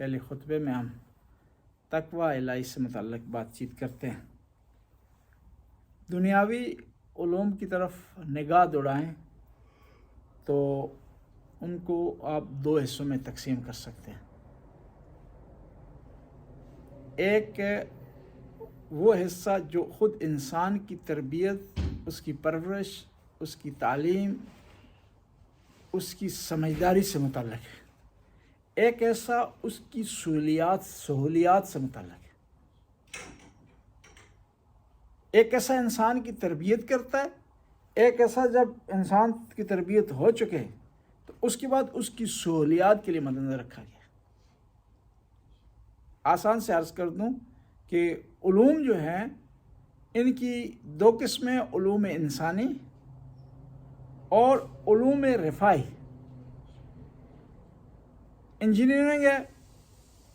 پہلے خطبے میں ہم تقوی الہی سے متعلق بات چیت کرتے ہیں۔ دنیاوی علوم کی طرف نگاہ دوڑائیں تو ان کو آپ دو حصوں میں تقسیم کر سکتے ہیں۔ ایک وہ حصہ جو خود انسان کی تربیت، اس کی پرورش، اس کی تعلیم، اس کی سمجھداری سے متعلق ہے۔ ایک ایسا اس کی سہولیات سے متعلق ہے۔ ایک ایسا انسان کی تربیت کرتا ہے، ایک ایسا جب انسان کی تربیت ہو چکے تو اس کے بعد اس کی سہولیات کے لیے مد نظر رکھا گیا۔ آسان سے عرض کر دوں کہ علوم جو ہیں ان کی دو قسمیں، علوم انسانی اور علوم رفاعی۔ انجینئرنگ ہے،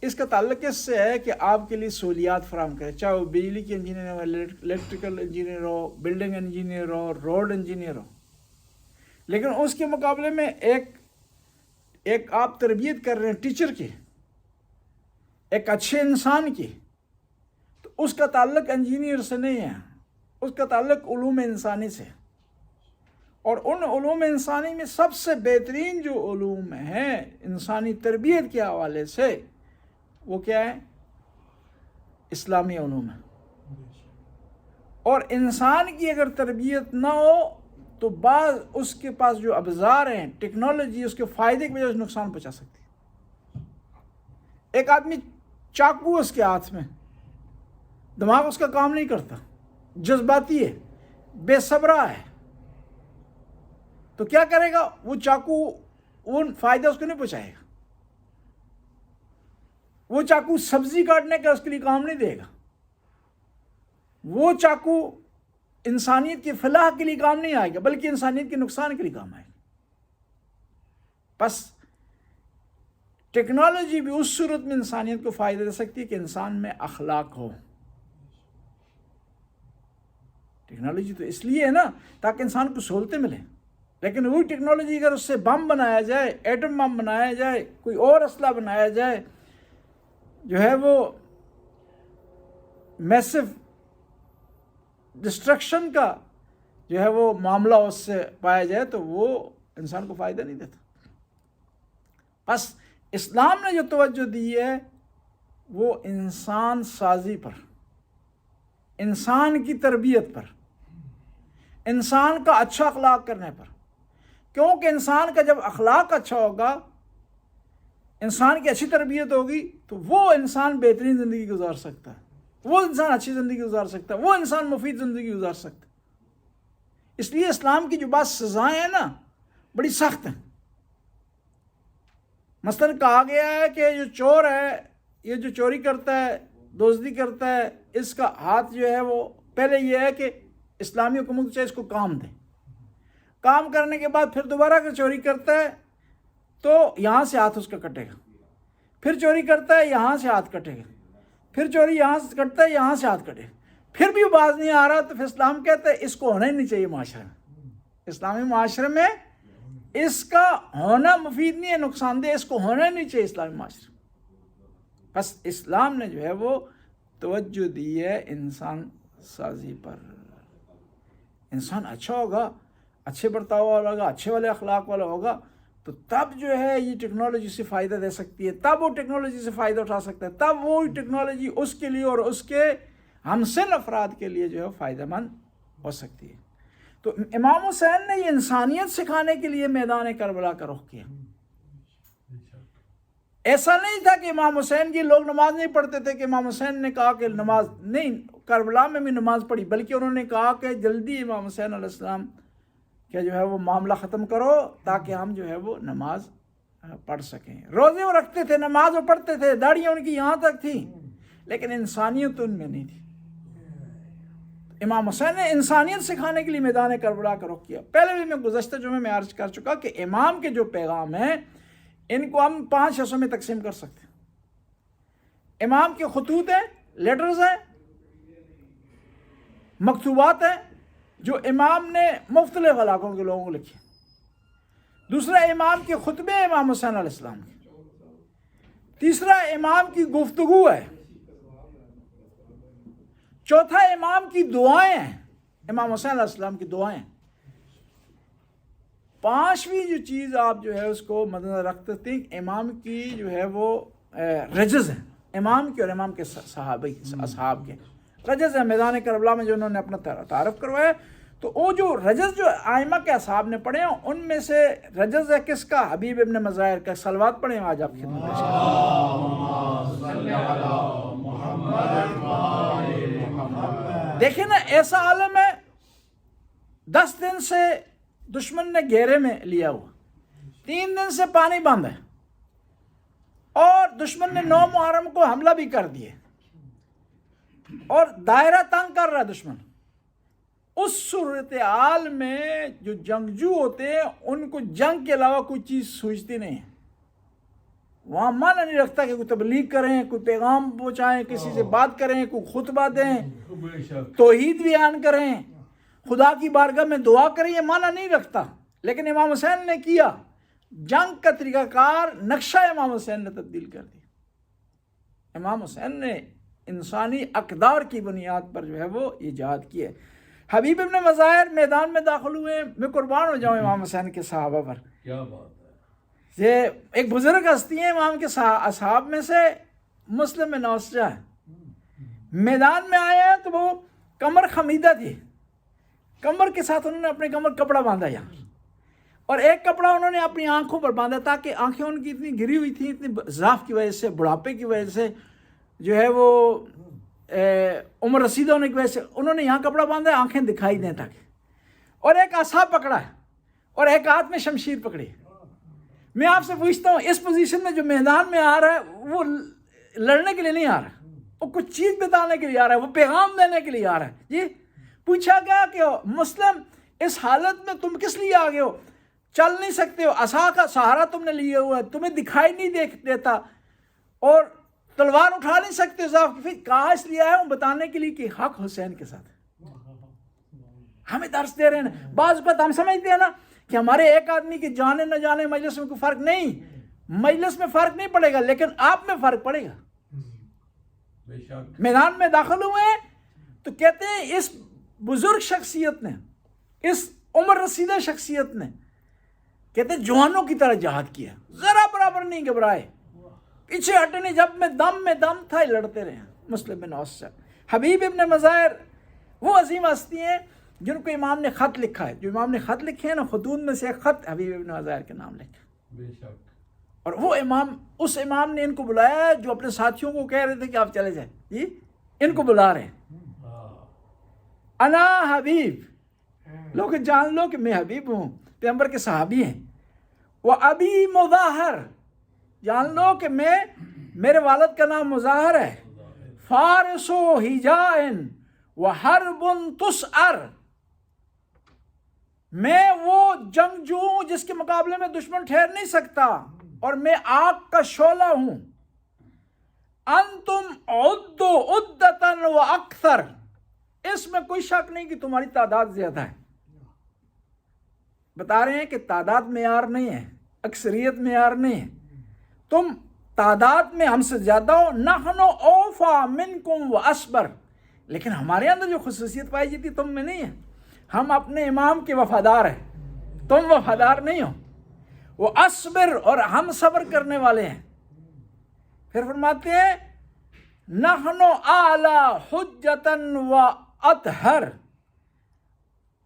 اس کا تعلق اس سے ہے کہ آپ کے لیے سہولیات فراہم کرے، چاہے وہ بجلی کی انجینئر ہو، الیکٹریکل انجینئر ہو، بلڈنگ انجینئر ہو، روڈ انجینئر ہو۔ لیکن اس کے مقابلے میں ایک آپ تربیت کر رہے ہیں ٹیچر کی، ایک اچھے انسان کی، تو اس کا تعلق انجینئر سے نہیں ہے، اس کا تعلق علوم انسانی سے۔ اور ان علوم انسانی میں سب سے بہترین جو علوم ہیں انسانی تربیت کے حوالے سے، وہ کیا ہے؟ اسلامی علوم ہے۔ اور انسان کی اگر تربیت نہ ہو تو بعض اس کے پاس جو ابزار ہیں، ٹیکنالوجی اس کے فائدے کی وجہ سے نقصان پہنچا سکتی ہے۔ ایک آدمی چاقو اس کے ہاتھ میں، دماغ اس کا کام نہیں کرتا، جذباتی ہے، بے صبرا ہے، تو کیا کرے گا؟ وہ چاقو وہ فائدہ اس کو نہیں پہنچائے گا۔ وہ چاقو سبزی کاٹنے کا اس کے لیے کام نہیں دے گا۔ وہ چاقو انسانیت کی فلاح کے لیے کام نہیں آئے گا، بلکہ انسانیت کے نقصان کے لیے کام آئے گا۔ بس ٹیکنالوجی بھی اس صورت میں انسانیت کو فائدہ دے سکتی ہے کہ انسان میں اخلاق ہو۔ ٹیکنالوجی تو اس لیے ہے نا تاکہ انسان کو سہولتیں ملیں، لیکن وہی ٹیکنالوجی اگر اس سے بم بنایا جائے، ایٹم بم بنایا جائے، کوئی اور اسلحہ بنایا جائے، جو ہے وہ میسو ڈسٹرکشن کا جو ہے وہ معاملہ اس سے پایا جائے تو وہ انسان کو فائدہ نہیں دیتا۔ بس اسلام نے جو توجہ دی ہے وہ انسان سازی پر، انسان کی تربیت پر، انسان کا اچھا اخلاق کرنے پر۔ کیونکہ انسان کا جب اخلاق اچھا ہوگا، انسان کی اچھی تربیت ہوگی، تو وہ انسان بہترین زندگی گزار سکتا ہے، وہ انسان اچھی زندگی گزار سکتا ہے، وہ انسان مفید زندگی گزار سکتا ہے۔ اس لیے اسلام کی جو بات سزائیں ہیں نا بڑی سخت ہیں۔ مثلاً کہا گیا ہے کہ جو چور ہے، یہ جو چوری کرتا ہے، دزدی کرتا ہے، اس کا ہاتھ جو ہے وہ پہلے یہ ہے کہ اسلامی حکومت چاہے اس کو کام دے، کام کرنے کے بعد پھر دوبارہ اگر چوری کرتا ہے تو یہاں سے ہاتھ اس کا کٹے گا، پھر چوری کرتا ہے یہاں سے ہاتھ کٹے گا، پھر چوری یہاں سے کرتا ہے یہاں سے ہاتھ کٹے گا، پھر بھی باز نہیں آ رہا تو پھر اسلام کہتا ہے اس کو ہونا ہی نہیں چاہیے معاشرے میں۔ اسلامی معاشرے میں اس کا ہونا مفید نہیں ہے، نقصان دہ، اس کو ہونا ہی نہیں چاہیے اسلامی معاشرے۔ بس اسلام نے جو ہے وہ توجہ دی ہے انسان سازی پر۔ انسان اچھا ہوگا، اچھے برتاؤ والا ہوگا، اچھے والے اخلاق والا ہوگا، تو تب جو ہے یہ ٹیکنالوجی سے فائدہ دے سکتی ہے، تب وہ ٹیکنالوجی سے فائدہ اٹھا سکتا ہے، تب وہ ٹیکنالوجی اس کے لیے اور اس کے ہمسن افراد کے لیے جو ہے فائدہ مند ہو سکتی ہے۔ تو امام حسین نے یہ انسانیت سکھانے کے لیے میدان کربلا کا رخ کیا۔ ایسا نہیں تھا کہ امام حسین کی لوگ نماز نہیں پڑھتے تھے کہ امام حسین نے کہا کہ نماز نہیں، کربلا میں بھی نماز پڑھی، بلکہ انہوں نے کہا کہ جلدی امام حسین علیہ السلام کہ جو ہے وہ معاملہ ختم کرو تاکہ ہم جو ہے وہ نماز پڑھ سکیں۔ روزے وہ رکھتے تھے، نماز وہ پڑھتے تھے، داڑیاں ان کی یہاں تک تھیں، لیکن انسانیت ان میں نہیں تھی۔ امام حسین نے انسانیت سکھانے کے لیے میدان کربلا کا رخ کیا۔ پہلے بھی میں گزشتہ جمعے میں عرض کر چکا کہ امام کے جو پیغام ہیں ان کو ہم 5 حصوں میں تقسیم کر سکتے ہیں۔ امام کے خطوط ہیں، لیٹرز ہیں، مکتوبات ہیں جو امام نے مختلف علاقوں کے لوگوں کو لکھی۔ دوسرا امام کے خطبے، امام حسین علیہ السلام کے۔ تیسرا امام کی گفتگو ہے، چوتھا امام کی دعائیں ہیں، امام حسین علیہ السلام کی دعائیں، پانچویں جو چیز آپ جو ہے اس کو مد نظر رکھتے تھے، امام کی جو ہے وہ رجز ہیں، امام کے اور امام کے صحابی اصحاب کے رجز ہیں میدان کربلا میں جو انہوں نے اپنا تعارف کروایا. تو وہ جو رجز جو آئمہ کے اصحاب نے پڑھے ہیں ان میں سے رجز ہے کس کا؟ حبیب ابن مظاہر کا. صلوات پڑھیں آج آپ کی خدمت پیش کریں. دیکھیں نا ایسا عالم ہے 10 دن سے دشمن نے گھیرے میں لیا ہوا، 3 دن سے پانی بند ہے اور دشمن نے 9 محرم کو حملہ بھی کر دیے اور دائرہ تنگ کر رہا ہے دشمن. اس صورتحال میں جو جنگجو ہوتے ہیں ان کو جنگ کے علاوہ کوئی چیز سوچتی نہیں ہے. وہاں معنی نہیں رکھتا کہ کوئی تبلیغ کریں، کوئی پیغام پہنچائیں، کسی سے بات کریں، کوئی خطبہ دیں، توحید بیان کریں، خدا کی بارگاہ میں دعا کریں، یہ معنی نہیں رکھتا. لیکن امام حسین نے کیا، جنگ کا طریقہ کار نقشہ امام حسین نے تبدیل کر دیا. امام حسین نے انسانی اقدار کی بنیاد پر جو ہے وہ یہ جہاد کی ہے. حبیب ابن مظاہر میدان میں داخل ہوئے، میں قربان ہو جاؤں امام حسین کے صحابہ پر. کیا بات ہے. یہ ایک بزرگ ہستی ہیں امام کے اصحاب میں سے مسلم بن اوسجہ ہے. میدان میں آئے ہیں تو وہ کمر خمیدہ تھی، کمر کے ساتھ انہوں نے اپنے کمر کپڑا باندھا یہاں، اور ایک کپڑا انہوں نے اپنی آنکھوں پر باندھا تاکہ آنکھیں ان کی اتنی گری ہوئی تھیں، اتنی ضعف کی وجہ سے، بڑھاپے کی وجہ سے، جو ہے وہ عمر رسیدہ ہونے کی وجہ سے انہوں نے یہاں کپڑا باندھا ہے آنکھیں دکھائی دیں تاکہ. اور ایک عصا پکڑا ہے اور ایک ہاتھ میں شمشیر پکڑی ہے. میں آپ سے پوچھتا ہوں اس پوزیشن میں جو میدان میں آ رہا ہے وہ لڑنے کے لیے نہیں آ رہا، وہ کچھ چیز بتانے کے لیے آ رہا ہے، وہ پیغام دینے کے لیے آ رہا ہے. جی پوچھا گیا کہ مسلم اس حالت میں تم کس لیے آگے ہو؟ چل نہیں سکتے ہو، عصا کا سہارا تم نے لیے ہوا ہے، تمہیں دکھائی نہیں دیتا اور تلوار اٹھا نہیں سکتے. پھر کہا اس لیے آیا ہوں بتانے کے لیے کہ حق حسین کے ساتھ ہمیں درس دے رہے ہیں. بعض اوقات ہم سمجھتے ہیں نا کہ ہمارے ایک آدمی کی جانے نہ جانے مجلس میں کوئی فرق نہیں، مجلس میں فرق نہیں پڑے گا لیکن آپ میں فرق پڑے گا. میدان میں داخل ہوئے ہیں تو کہتے ہیں اس بزرگ شخصیت نے، اس عمر رسیدہ شخصیت نے، کہتے ہیں جوانوں کی طرح جہاد کیا، ذرا برابر نہیں گھبرائے، پیچھے ہٹے نہیں، جب میں دم تھا لڑتے رہے. مسلم بن اوسجہ. حبیب ابن مظاہر وہ عظیم ہستی ہیں جن کو امام نے خط لکھا ہے، جو امام نے خط لکھے ہیں نا، خطوط میں سے ایک خط حبیب ابن مظاہر کے نام لکھا. بے شک. اور وہ اس امام نے ان کو بلایا جو اپنے ساتھیوں کو کہہ رہے تھے کہ آپ چلے جائیں. جی ان کو بلا رہے ہیں، انا حبیب، لوگ جان لو کہ میں حبیب ہوں، پیغمبر کے صحابی ہیں. وہ ابی مظاہر، جان لو کہ میرے والد کا نام مظاہر ہے. فارس و ہجائن و حرب تسعر، میں وہ جنگجو ہوں جس کے مقابلے میں دشمن ٹھہر نہیں سکتا اور میں آگ کا شعلہ ہوں. انتم عدو عدتاً و اکثر، اس میں کوئی شک نہیں کہ تمہاری تعداد زیادہ ہے. بتا رہے ہیں کہ تعداد معیار نہیں ہے، اکثریت معیار نہیں ہے. تم تعداد میں ہم سے زیادہ ہو. نحن اوفا منکم و اصبر، لیکن ہمارے اندر جو خصوصیت پائی جاتی تم میں نہیں ہے. ہم اپنے امام کے وفادار ہیں، تم وفادار نہیں ہو. وہ اصبر، اور ہم صبر کرنے والے ہیں. پھر فرماتے ہیں نحن اعلی حجتاً و اطہر،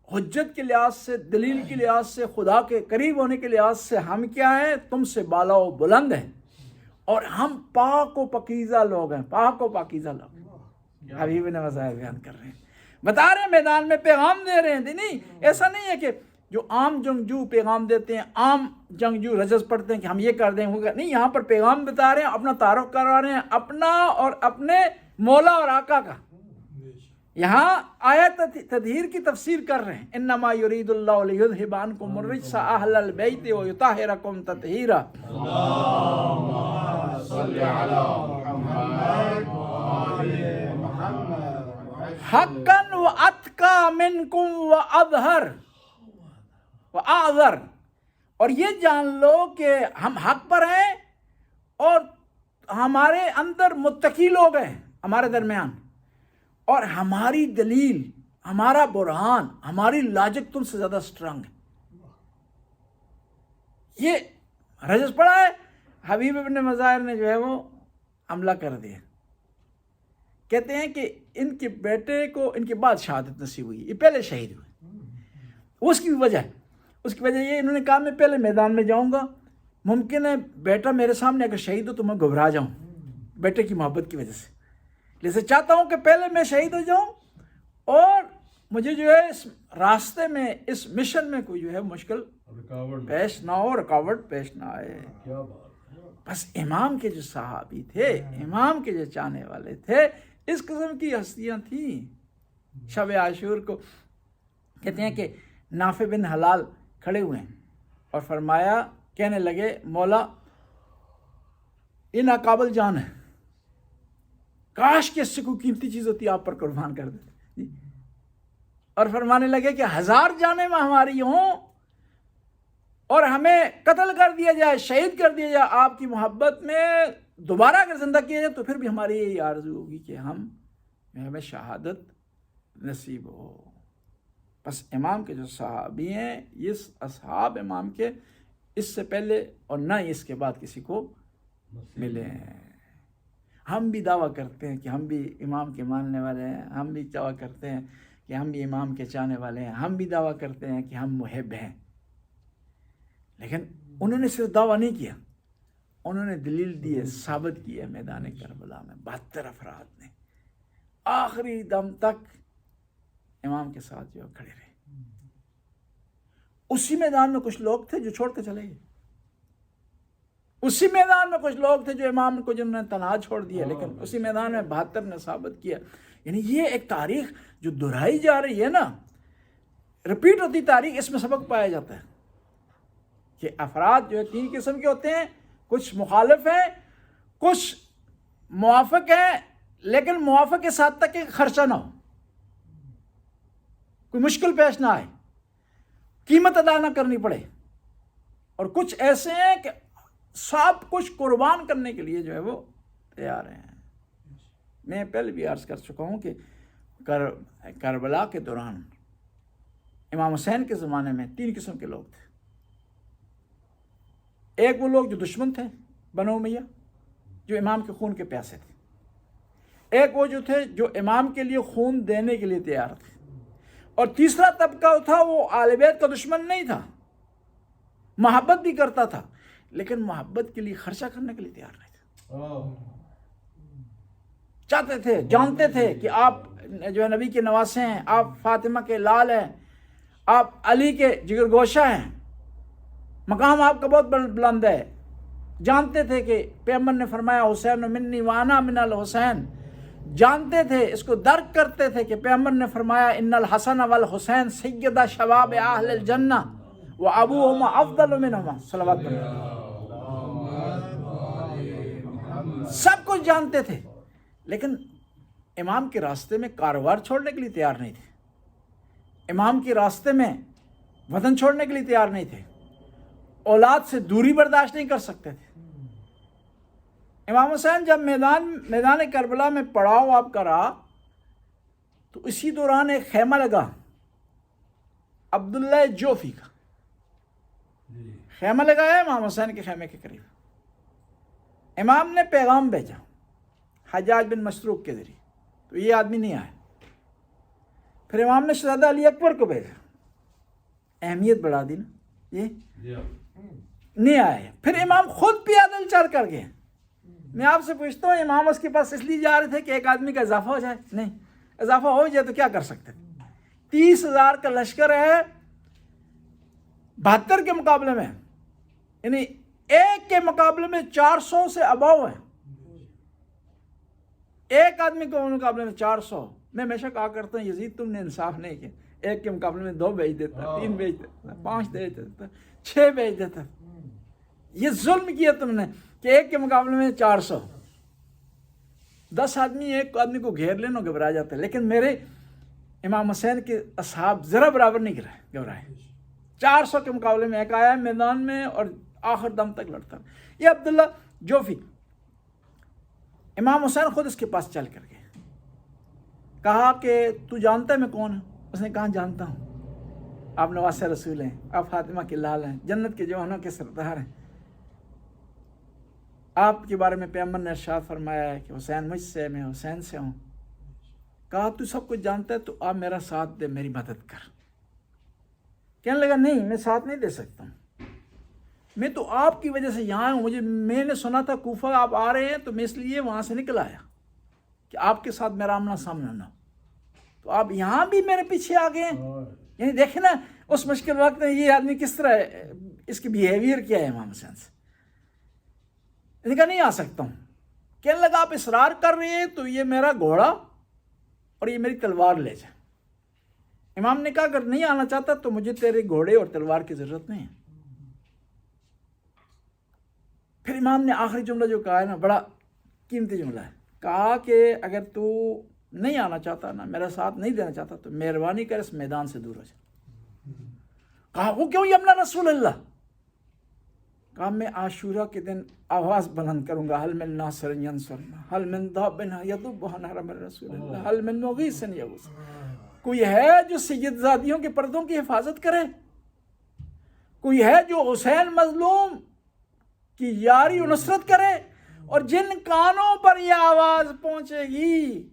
حجت کے لحاظ سے، دلیل کے لحاظ سے، خدا کے قریب ہونے کے لحاظ سے ہم کیا ہیں؟ تم سے بالا و بلند ہیں، اور ہم پاک و پاکیزہ لوگ ہیں، پاک و پاکیزہ لوگ. حبیب نے مظاہر بیان کر رہے ہیں، بتا رہے ہیں، میدان میں پیغام دے رہے ہیں. نہیں ایسا نہیں ہے کہ جو عام جنگجو پیغام دیتے ہیں، عام جنگجو رجز پڑھتے ہیں کہ ہم یہ کر دیں ہوگا. نہیں، یہاں پر پیغام بتا رہے ہیں، اپنا تعارف کروا رہے ہیں، اپنا اور اپنے مولا اور آقا کا. یہاں آیت تطہیر کی تفسیر کر رہے ہیں. انما یرید اللہ لیذھب عنکم الرجس اہل البیت ویطہرکم تطہیرا. اللہم صل علی محمد حقا واتقى منکم واظہر واعذر. اور یہ جان لو کہ ہم حق پر ہیں اور ہمارے اندر متقی لوگ ہیں ہمارے درمیان، اور ہماری دلیل، ہمارا برہان، ہماری لاجک تم سے زیادہ اسٹرانگ ہے. یہ رجس پڑا ہے. حبیب ابن مظاہر نے جو ہے وہ حملہ کر دیا. کہتے ہیں کہ ان کے بیٹے کو ان کے بعد شہادت نصیب ہوئی، یہ پہلے شہید ہوئے. اس کی وجہ یہ انہوں نے کہا میں پہلے میدان میں جاؤں گا، ممکن ہے بیٹا میرے سامنے اگر شہید ہو تو میں گھبرا جاؤں بیٹے کی محبت کی وجہ سے، لہذا چاہتا ہوں کہ پہلے میں شہید ہو جاؤں اور مجھے جو ہے اس راستے میں، اس مشن میں کوئی جو ہے مشکل پیش نہ ہو، رکاوٹ پیش نہ آئے. بس امام کے جو صحابی تھے، امام کے جو چاہنے والے تھے، اس قسم کی ہستیاں تھیں. شب عاشور کو کہتے ہیں کہ نافع بن حلال کھڑے ہوئے ہیں اور فرمایا، کہنے لگے مولا یہ ناقابل جان ہے، کاش کہ اس سے کوئی قیمتی چیز ہوتی آپ پر قربان کر دیتے. اور فرمانے لگے کہ 1000 جانیں ہماری ہوں اور ہمیں قتل کر دیا جائے، شہید کر دیا جائے آپ کی محبت میں، دوبارہ اگر زندہ کیا جائے تو پھر بھی ہماری یہی آرزو ہوگی کہ ہمیں شہادت نصیب ہو. بس امام کے جو صحابی ہیں، یہ اصحاب امام کے اس سے پہلے اور نہ ہی اس کے بعد کسی کو ملے ہیں. ہم بھی دعویٰ کرتے ہیں کہ ہم بھی امام کے ماننے والے ہیں، ہم بھی دعویٰ کرتے ہیں کہ ہم بھی امام کے چاہنے والے ہیں، ہم بھی دعویٰ کرتے ہیں کہ ہم محب ہیں. لیکن انہوں نے صرف دعویٰ نہیں کیا، انہوں نے دلیل دی ہے، ثابت کی ہے. میدان کربلا میں 72 افراد نے آخری دم تک امام کے ساتھ جو کھڑے رہے. اسی میدان میں کچھ لوگ تھے جو چھوڑ کے چلے گئے، اسی میدان میں کچھ لوگ تھے جو امام کو جنہوں نے تنہا چھوڑ دیا، لیکن اسی میدان میں 72 نے ثابت کیا. یعنی یہ ایک تاریخ جو دہرائی جا رہی ہے نا، ریپیٹ ہوتی تاریخ، اس میں سبق پایا جاتا ہے کہ افراد جو ہے 3 قسم کے ہوتے ہیں، کچھ مخالف ہیں، کچھ موافق ہیں، لیکن موافق کے ساتھ تک کہ خرچہ نہ ہو، کوئی مشکل پیش نہ آئے، قیمت ادا نہ کرنی پڑے، اور کچھ ایسے ہیں کہ سب کچھ قربان کرنے کے لیے جو ہے وہ تیار ہیں. میں پہلے بھی عرض کر چکا ہوں کہ کربلا کے دوران امام حسین کے زمانے میں 3 قسم کے لوگ تھے. ایک وہ لوگ جو دشمن تھے بنو امیہ، جو امام کے خون کے پیاسے تھے. ایک وہ جو تھے جو امام کے لیے خون دینے کے لیے تیار تھے. اور تیسرا طبقہ تھا وہ آل بیت کا دشمن نہیں تھا، محبت بھی کرتا تھا لیکن محبت کے لیے خرچہ کرنے کے لیے تیار نہیں تھا. چاہتے تھے، جانتے تھے کہ آپ جو ہے نبی کے نواسے ہیں، آپ فاطمہ کے لال ہیں، آپ علی کے جگر گوشہ ہیں، مقام آپ کا بہت بلند ہے. جانتے تھے کہ پیغمبر نے فرمایا حسین منی وانا من الحسین. جانتے تھے، اس کو درک کرتے تھے کہ پیغمبر نے فرمایا ان الحسن والحسین سیدہ شباب اہل الجنہ وابوہما افضل منہما صلوات اللہ. سب کچھ جانتے تھے لیکن امام کے راستے میں کاروبار چھوڑنے کے لیے تیار نہیں تھے، امام کے راستے میں وطن چھوڑنے کے لیے تیار نہیں تھے، اولاد سے دوری برداشت نہیں کر سکتے تھے. امام حسین جب میدان کربلا میں پڑاؤ آپ کا رہا تو اسی دوران ایک خیمہ لگا عبداللہ جوفی کا، خیمہ لگایا امام حسین کے خیمے کے قریب. امام نے پیغام بھیجا حجاج بن مسروق کے ذریعے، تو یہ آدمی نہیں آیا. پھر امام نے شہزادہ علی اکبر کو بھیجا، اہمیت بڑھا دی نا، یہ نہیں آئے. پھر امام خود پیادل چل کر گئے. میں آپ سے پوچھتا ہوں، امام اس کے پاس اس لیے جا رہے تھے کہ ایک آدمی کا اضافہ ہو جائے؟ نہیں، اضافہ ہو جائے تو کیا کر سکتے؟ 30,000 کا لشکر ہے 72 کے مقابلے میں، یعنی ایک کے مقابلے میں 400 سے اباؤ ہے. ایک آدمی کے مقابلے میں 400. میں ہمیشہ کہا کرتا ہوں یزید تم نے انصاف نہیں کیا، ایک کے مقابلے میں 2 بھیج دیتا، 3 بھیج دیتا، 5 بھیج دیتا، 6 بھیج دیتا. یہ ظلم کیا تم نے کہ ایک کے مقابلے میں 400. 10 آدمی ایک آدمی کو گھیر لینا گھبرا جاتا ہے، لیکن میرے امام حسین کے اصحاب ذرا برابر نہیں گھبرائے. 400 کے مقابلے میں ایک آیا میدان میں اور آخر دم تک لڑتا. یہ عبداللہ جوفی امام حسین خود اس کے پاس چل کر گئے، کہا کہ تو جانتا ہے میں کون ہوں؟ اس نے کہا جانتا ہوں، آپ نواسہ رسول ہیں، آپ فاطمہ کے لال ہیں، جنت کے جوانوں کے سردار ہیں، آپ کے بارے میں پیغمبر نے ارشاد فرمایا ہے کہ حسین مجھ سے، میں حسین سے ہوں۔ کہا تو سب کچھ جانتا ہے تو آپ میرا ساتھ دے، میری مدد کر۔ کہنے لگا نہیں، میں ساتھ نہیں دے سکتا ہوں، میں تو آپ کی وجہ سے یہاں ہوں، میں نے سنا تھا کوفہ آپ آ رہے ہیں، تو میں اس لیے وہاں سے نکل آیا کہ آپ کے ساتھ میرا آمنا سامنا نہ ہو، تو آپ یہاں بھی میرے پیچھے آ گئے ہیں۔ یعنی دیکھیں نا اس مشکل وقت میں یہ آدمی کس طرح ہے، اس کی بیہیویئر کیا ہے امام حسین سے۔ اس نے کہا نہیں آ سکتا ہوں۔ کہنے لگا آپ اصرار کر رہے ہیں تو یہ میرا گھوڑا اور یہ میری تلوار لے جائے۔ امام نے کہا اگر نہیں آنا چاہتا تو مجھے تیرے گھوڑے اور تلوار کی ضرورت نہیں ہے۔ پھر امام نے آخری جملہ جو کہا ہے نا، بڑا قیمتی جملہ ہے، کہا کہ اگر تو نہیں آنا چاہتا نا، میرا ساتھ نہیں دینا چاہتا تو مہربانی کر اس میدان سے دور ہو جا۔ کہا وہ کیوں یا رسول اللہ؟ کہا میں عاشورہ کے دن آواز بلند کروں گا، حل من ناصر ینصرنا، حل من ذاب یذب عن حرم رسول اللہ، حل من مغیث یغوث۔ کوئی ہے جو سید زادیوں کے پردوں کی حفاظت کرے؟ کوئی ہے جو حسین مظلوم کی یاری و نصرت کرے؟ اور جن کانوں پر یہ آواز پہنچے گی،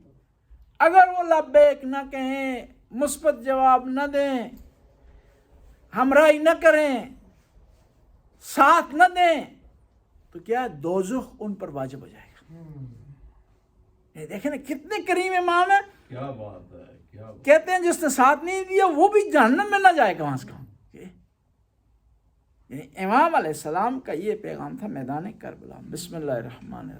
اگر وہ لبیک نہ کہیں، مثبت جواب نہ دیں، ہمراہی نہ کریں، ساتھ نہ دیں، تو کیا دوزخ ان پر واجب ہو جائے گا۔ دیکھیں نا کتنے کریم امام ہے، کیا بات ہے، کیا بات۔ کہتے ہیں جس نے ساتھ نہیں دیا وہ بھی جہنم میں نہ جائے کم از کم۔ یعنی امام علیہ السلام کا یہ پیغام تھا میدان کربلا۔ بسم اللہ الرحمن الرحیم۔